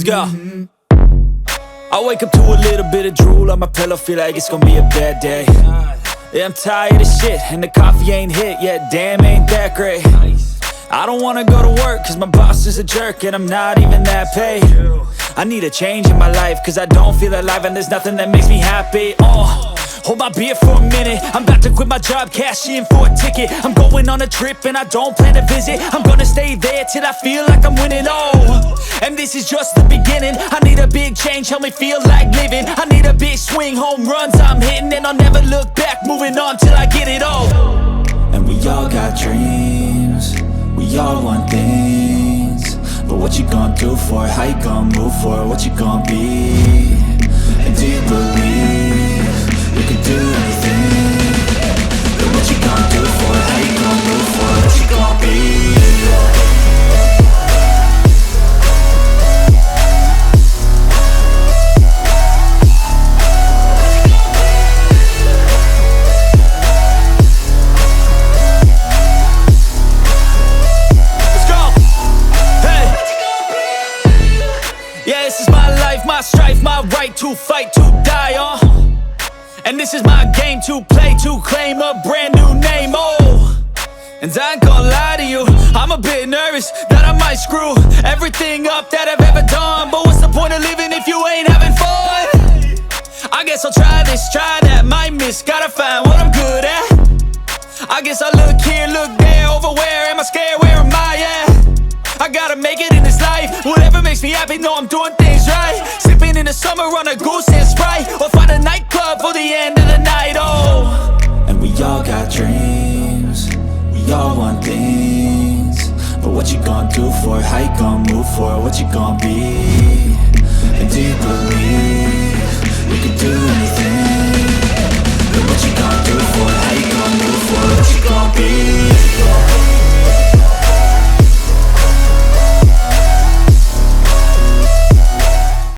Let's go. I wake up to a little bit of drool on my pillow, feel like it's gonna be a bad day. Yeah, I'm tired of shit, and the coffee ain't hit yet, damn, ain't that great. I don't wanna go to work, cause my boss is a jerk, and I'm not even that paid. I need a change in my life, cause I don't feel alive, and there's nothing that makes me happy. Hold my beer for a minute, I'm about to quit my job, cash in for a ticket. I'm going on a trip and I don't plan to visit. I'm gonna stay there till I feel like I'm winning, and this is just the beginning. I need a big change, help me feel like living. I need a big swing, home runs I'm hitting, and I'll never look back, moving on till I get it all. And we all got dreams, we all want things, but what you gonna do for it? How you gonna move for it? What you gonna be? And do you believe you can do anything? But what you gonna do for it? How you gonna move for it? What you gonna be? Let's go! Hey! Yeah, this is my life, my strife, my right to fight, to die on. And this is my game to play, to claim a brand new name, And I ain't gonna lie to you, I'm a bit nervous that I might screw everything up that I've ever done. But what's the point of living if you ain't having fun? I guess I'll try this, try that, might miss, gotta find what I'm good at. I guess I look here, look there, over where am I scared, where am I at? I gotta make it in this life, whatever makes me happy, know I'm doing things right. Sipping in the summer on a goose and Sprite, or find a nightclub for the end of the night, And we all got dreams, we all want things, but what you gonna do for it? How you gonna move for it? What you gonna be? And do you believe you can do anything? But what you gonna do for it? How you gonna move for it? What you gonna be?